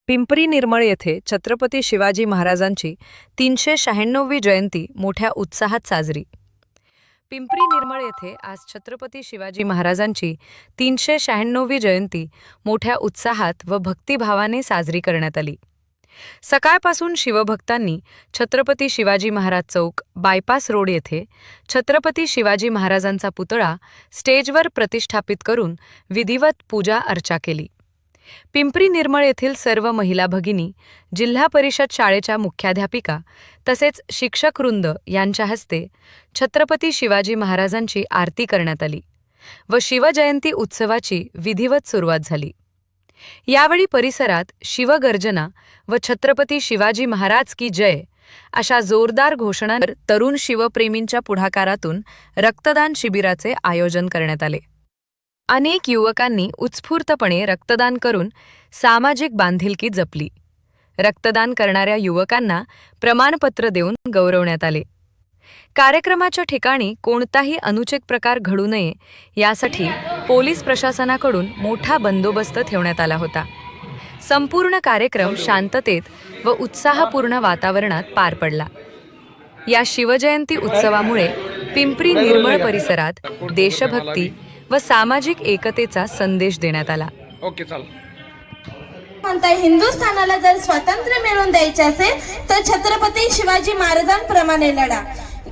पिंपरी निर्मळ येथे छत्रपती शिवाजी महाराजांची 396वी जयंती मोठ्या उत्साहात साजरी। पिंपरी निर्मळ येथे आज छत्रपती शिवाजी महाराजांची 396वी जयंती मोठ्या उत्साहात व भक्तिभावाने साजरी करण्यात आली। सकाळपासून शिवभक्तांनी छत्रपती शिवाजी महाराज चौक बायपास रोड येथे छत्रपती शिवाजी महाराजांचा पुतळा स्टेजवर प्रतिष्ठापित करून विधिवत पूजा अर्चा केली। पिंपरी निर्मळ येथील सर्व महिला भगिनी, जिल्हा परिषद शाळेच्या मुख्याध्यापिका तसेच शिक्षकवृंद यांच्या हस्ते छत्रपती शिवाजी महाराजांची आरती करण्यात आली व शिवजयंती उत्सवाची विधिवत सुरुवात झाली। यावेळी परिसरात शिवगर्जना व छत्रपती शिवाजी महाराज की जय अशा जोरदार घोषणांवर तरुण शिवप्रेमींच्या पुढाकारातून रक्तदान शिबिराचे आयोजन करण्यात आले। अनेक युवकांनी उत्स्फूर्तपणे रक्तदान करून सामाजिक बांधिलकी जपली। रक्तदान करणाऱ्या युवकांना प्रमाणपत्र देऊन गौरवण्यात आले। कार्यक्रमाच्या ठिकाणी कोणताही अनुचित प्रकार घडू नये यासाठी पोलीस प्रशासनाकडून मोठा बंदोबस्त ठेवण्यात आला होता। संपूर्ण कार्यक्रम शांततेत व उत्साहपूर्ण वातावरणात पार पडला। या शिवजयंती उत्सवामुळे पिंपरी निर्मळ परिसरात देशभक्ती व सामाजिक एकतेचा संदेश देण्यात आला। म्हणता हिंदुस्थानाला जर स्वातंत्र्य मिळवून द्यायचे असेल तर छत्रपती शिवाजी महाराजांप्रमाणे लढा।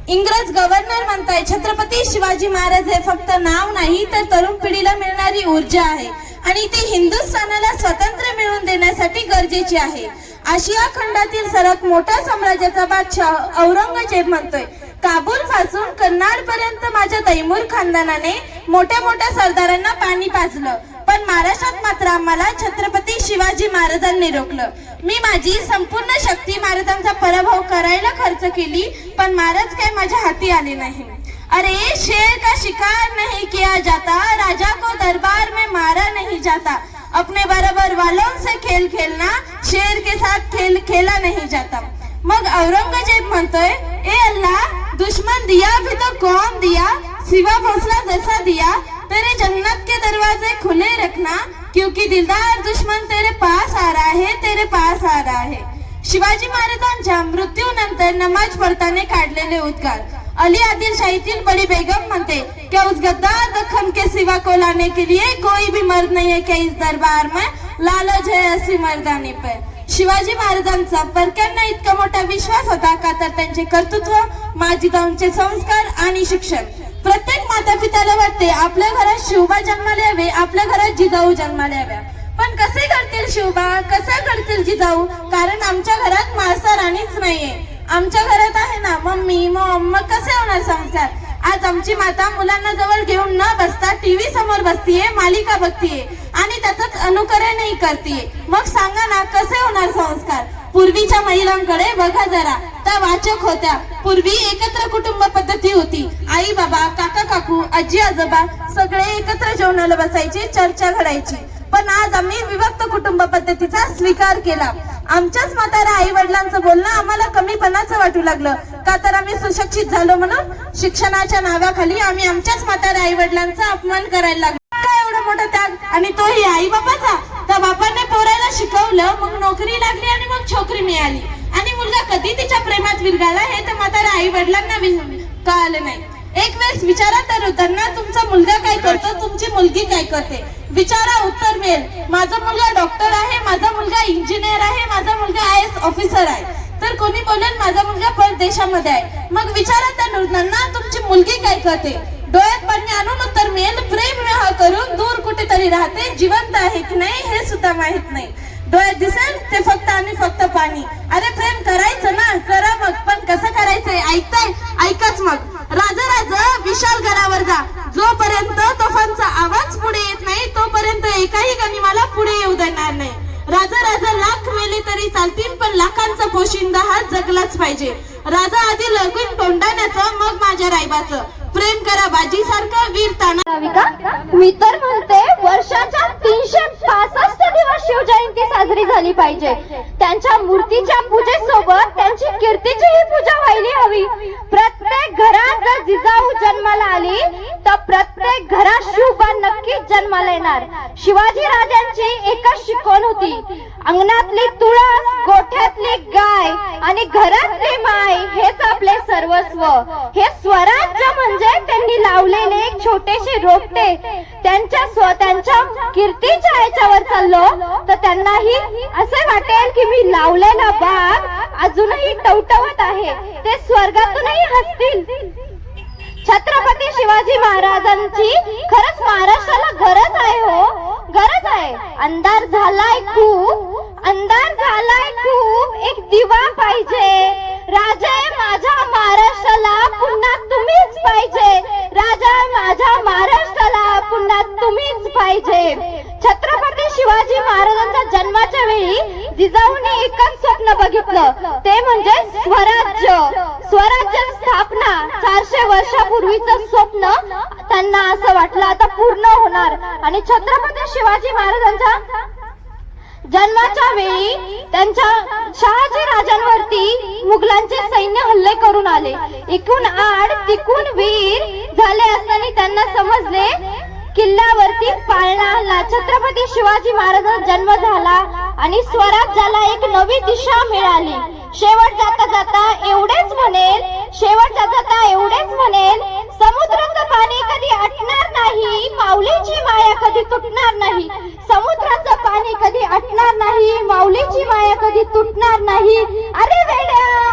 इंग्रज गव्हर्नर म्हणताय छत्रपती शिवाजी महाराज हे फक्त नाव नाही तर तरुण पिढीला मिळणारी ऊर्जा आहे आणि ती हिंदुस्थानाला स्वातंत्र्य मिळवून देण्यासाठी गरजेची आहे। आशिया खंडातील सर्वात मोठा साम्राज्याचा बादशाह औरंगजेब म्हणतोय काबूल पासून कर्नाड पर्यंत माझ्या तैमूर खानदानाने मोठ्या मोठ्या सरदारांना पाणी पाजलं, पण महाराष्ट्रात मात्र आम्हाला छत्रपती शिवाजी महाराजांनी रोखलं। मी माझी संपूर्ण शक्ती महाराजांचा पराभव करायला खर्च केली, पण महाराज काय माझ्या हाती आले नाही। अरे शेर का शिकार नहीं किया जाता, राजा को दरबार में मारा नहीं जाता, अपने बराबर वालों से खेल खेलना, शेर के साथ खेल खेला नहीं जाता। मग औरंगजेब म्हणतोय ए अल्लाह, दुश्मन दिया भी तो कौन दिया, सिवा भोसला जैसा दिया, तेरे जन्नत के दरवाजे खुले रखना, क्योंकि दिलदार दुश्मन तेरे पास आ रहा है, तेरे पास आ रहा है। शिवाजी महाराजांच्या मृत्यूनंतर नमाज पढ़ताना काढलेले उद्गार। अली आदिलशाहीतील बड़ी बेगम म्हणते क्या उस गद्दार दखन के सिवा को लाने के लिए कोई भी मर्द नहीं है, क्या इस दरबार में लालच है ऐसी मर्दानी पे। शिवाजी महाराजांचा परक्यांना इतका मोठा विश्वास होता का तर त्यांचे कर्तृत्व, माजिदांचे संस्कार आणि शिक्षण। प्रत्येक माता पित्याला वाटते आपल्या घरात शिवबा जन्माला यावे, आपल्या घरात जिजाऊ जन्माला याव्या, पण कसे करतील शिवबा, कसे करतील जिजाऊ, कारण आमच्या घरात माळसा राणीच नाहीये। आमच्या घरात आहे ना मम्मी मग कसे होणार संस्कार। आज आमची माता मुलांना जवळ घेऊन न बसता टीव्ही समोर बसतीये, मालिका बघतीये आणि त्याचंच अनुकरणही करतीये। मग सांगा ना कसे होणार संस्कार। पूर्वीच्या महिलांकडे बघा जरा, त्या वाचक होत्या। पूर्वी एकत्र कुटुंब पद्धती होती। आई बाबा, काका काकू, आजी आजोबा सगळे एकत्र जेवणाला बसायचे, चर्चा घडायची। पण आज आम्ही विभक्त कुटुंब पद्धतीचा स्वीकार केला। आमच्याच म्हाताऱ्या आई वडिलांचं बोलणं आम्हाला कमीपणाचं वाटू लागलं का तर आम्ही सुशिक्षित झालो म्हणून शिक्षणाच्या नावाखाली आम्ही आमच्याच म्हाताऱ्या आई वडिलांचा अपमान करायला लागलो। काय एवढा मोठा त्याग, आणि तोही आई बापाचा। त्या बापाने पोराला शिकवलं, मग नोकरी लागली आणि मग छोकरी मिळाली आणि मुलगा कधी तिच्या प्रेमात विरघळला हे तर म्हाताऱ्या आई वडिलांना कळालं नाही। एक वेळेस विचारा तर उतरना तुमचा मुलगा काय करतो, तुमची मुलगी काय करते, विचारा उत्तर मिळेल। माझा मुलगा डॉक्टर आहे, माझा मुलगा इंजिनियर आहे, माझा मुलगा IAS ऑफिसर आहे, तर कोणी बोलेल माझा मुलगा परदेशामध्ये आहे। मग विचारा त्या तरुणांना तुमची मुलगी काय करते, डोळ्यात पाणी आणून उत्तर मिळेल प्रेम विवाह करून दूर कुठेतरी राहते, जिवंत आहे की नाही हे सुद्धा माहित नाही। डोळ्यात दिसेल ते फक्त आणि फक्त पाणी। अरे प्रेम करायचं ना, करा मग, पण कसं करायचंय ऐकताय, ऐकाच मग। राजा विशाल गडावर जा, जोपर्यंत तोफांचा आवाज पुढे येत नाही तोपर्यंत एकाही गनिमाला पुढे येऊ देणार नाही। राजा लाख मेले तरी चालतील, पण लाखांचा पोशिंदा हा जगलाच पाहिजे। राजा आधी लगून तोंडाण्याचं, मग माझ्या रायबाचं, प्रेम करा बाजी सारखं वीर ताना। मी तर म्हणते वर्षाच्या 365 दिवस शिवजयंती साजरी झाली पाहिजे। त्यांच्या मूर्तीच्या पूजेसोबत त्यांची कीर्तीचीही पूजा व्हायला हवी। प्रत्येक घरात जर जिजाऊ जन्माला आली तर प्रत्येक घरात शिवबा नक्कीच जन्माला येणार। शिवाजी राजांची एकच शिकवण होती. अंगणातली तुळस, गोठ्यातली गाय आणि घरातली माय हेच आपले सर्वस्व. हे स्वराज्य म्हणजे त्यांनी लावलेले एक छोटेसे रोपटे. त्यांच्या कीर्तीच्या याच्यावर चाललो तर त्यांनाही असे वाटेल की मी लावलेला बाग अजूनही टवटवत आहे. ते स्वर्गातूनही हसतील. छत्रपती शिवाजी महाराजांची खरंच महाराष्ट्राला गरज आहे हो, गरज आहे. अंधार झालाय खूप, अंधार झालाय खूप, एक दिवा पाहिजे. राजे माझ्या महाराष्ट्राला पुन्हा तुम्हीच पाहिजे. राजा माझ्या महाराष्ट्राला पुन्हा तुम्हीच पाहिजे. छत्रपती शिवाजी महाराजांच्या जन्माच्या वेळी जिजाऊने एकच स्वप्न बघितलं, ते म्हणजे स्वराज्य. स्वराज्य स्थापना 400 वर्षापूर्वीचं स्वप्न त्यांना असं वाटलं आता पूर्ण होणार. आणि छत्रपती शिवाजी महाराजांच्या जन्माच्या वेळी त्यांच्या शहाजी राजांवरती मुघलांचे सैन्य हल्ले करून आले. इकून आड तिकून वीर झाले असताना त्यांना समजले किल्ल्यावरती पाळणा हल्ला. छत्रपती शिवाजी महाराजांचा जन्म झाला आणि स्वराज्याला एक नवी दिशा मिळाली. शेवट जाता जाता एवढेच म्हणेल, शेवट जाता जाता एवढेच म्हणेल, समुद्राचं पाणी कधी आटणार नाही, माऊलीची माया कधी तुटणार नाही. समुद्राचं पाणी कधी आटणार नाही, माऊलीची माया कधी तुटणार नाही. अरे वेड्या